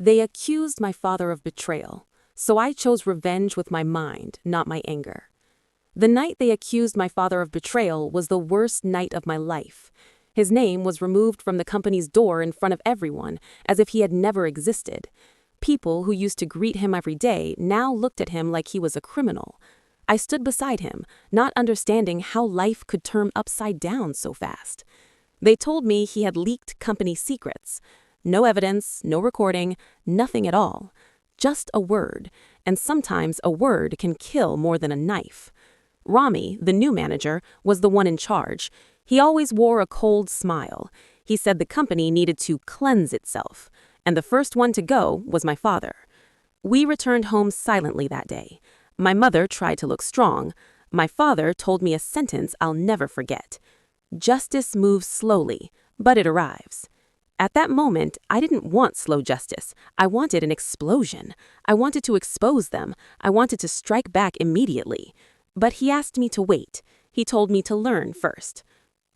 They accused my father of betrayal, so I chose revenge with my mind, not my anger. The night they accused my father of betrayal was the worst night of my life. His name was removed from the company's door in front of everyone, as if he had never existed. People who used to greet him every day now looked at him like he was a criminal. I stood beside him, not understanding how life could turn upside down so fast. They told me he had leaked company secrets. No evidence, no recording, nothing at all. Just a word, and sometimes a word can kill more than a knife. Rami, the new manager, was the one in charge. He always wore a cold smile. He said the company needed to cleanse itself, and the first one to go was my father. We returned home silently that day. My mother tried to look strong. My father told me a sentence I'll never forget. Justice moves slowly, but it arrives. At that moment, I didn't want slow justice. I wanted an explosion. I wanted to expose them. I wanted to strike back immediately. But he asked me to wait. He told me to learn first.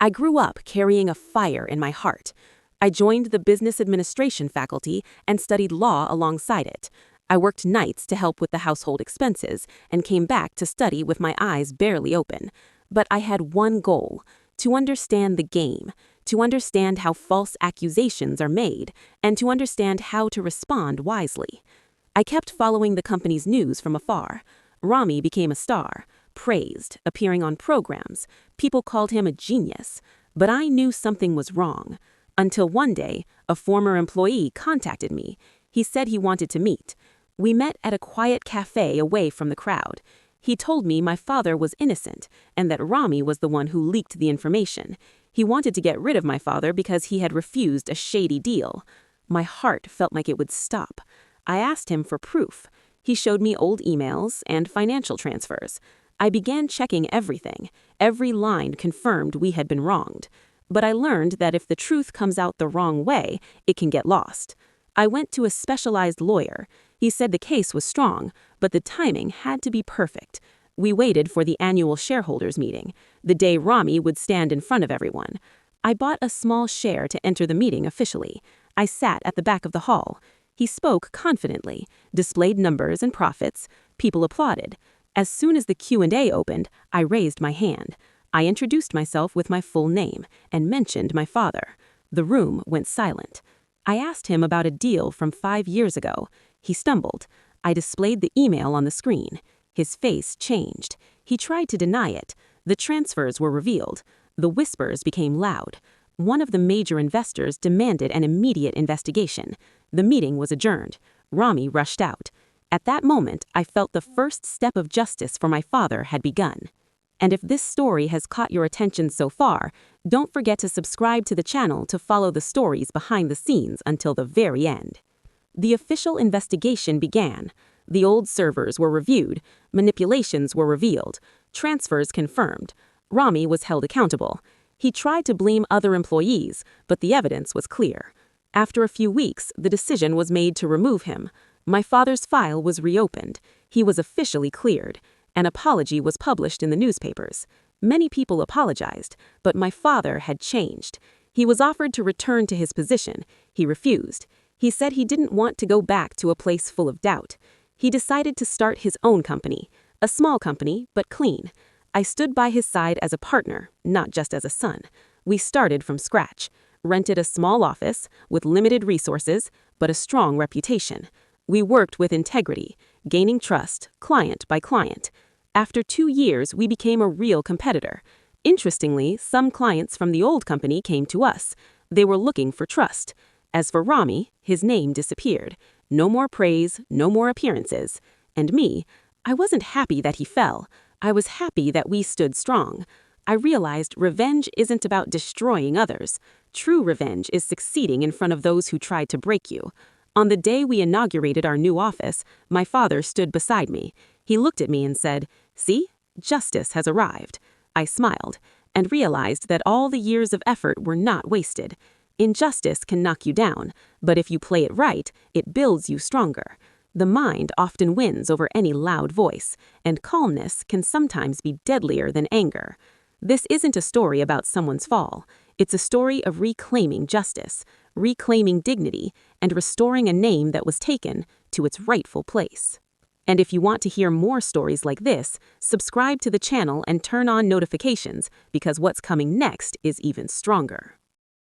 I grew up carrying a fire in my heart. I joined the business administration faculty and studied law alongside it. I worked nights to help with the household expenses and came back to study with my eyes barely open. But I had one goal: to understand the game, to understand how false accusations are made, and to understand how to respond wisely. I kept following the company's news from afar. Rami became a star, praised, appearing on programs. People called him a genius. But I knew something was wrong. Until one day, a former employee contacted me. He said he wanted to meet. We met at a quiet cafe away from the crowd. He told me my father was innocent and that Rami was the one who leaked the information. He wanted to get rid of my father because he had refused a shady deal. My heart felt like it would stop. I asked him for proof. He showed me old emails and financial transfers. I began checking everything. Every line confirmed we had been wronged. But I learned that if the truth comes out the wrong way, it can get lost. I went to a specialized lawyer. He said the case was strong, but the timing had to be perfect. We waited for the annual shareholders meeting, the day Rami would stand in front of everyone. I bought a small share to enter the meeting officially. I sat at the back of the hall. He spoke confidently, displayed numbers and profits. People applauded. As soon as the Q&A opened, I raised my hand. I introduced myself with my full name and mentioned my father. The room went silent. I asked him about a deal from 5 years ago. He stumbled. I displayed the email on the screen. His face changed. He tried to deny it. The transfers were revealed. The whispers became loud. One of the major investors demanded an immediate investigation. The meeting was adjourned. Rami rushed out. At that moment, I felt the first step of justice for my father had begun. And if this story has caught your attention so far, don't forget to subscribe to the channel to follow the stories behind the scenes until the very end. The official investigation began. The old servers were reviewed, manipulations were revealed, transfers confirmed. Rami was held accountable. He tried to blame other employees, but the evidence was clear. After a few weeks, the decision was made to remove him. My father's file was reopened. He was officially cleared. An apology was published in the newspapers. Many people apologized, but my father had changed. He was offered to return to his position. He refused. He said he didn't want to go back to a place full of doubt. He decided to start his own company, a small company, but clean. I stood by his side as a partner, not just as a son. We started from scratch, rented a small office with limited resources, but a strong reputation. We worked with integrity, gaining trust, client by client. After 2 years, we became a real competitor. Interestingly, some clients from the old company came to us. They were looking for trust. As for Rami, his name disappeared. No more praise, no more appearances. And me, I wasn't happy that he fell. I was happy that we stood strong. I realized revenge isn't about destroying others. True revenge is succeeding in front of those who tried to break you. On the day we inaugurated our new office, my father stood beside me. He looked at me and said, "See, justice has arrived." I smiled and realized that all the years of effort were not wasted. Injustice can knock you down, but if you play it right, it builds you stronger. The mind often wins over any loud voice, and calmness can sometimes be deadlier than anger. This isn't a story about someone's fall. It's a story of reclaiming justice, reclaiming dignity, and restoring a name that was taken to its rightful place. And if you want to hear more stories like this, subscribe to the channel and turn on notifications because what's coming next is even stronger.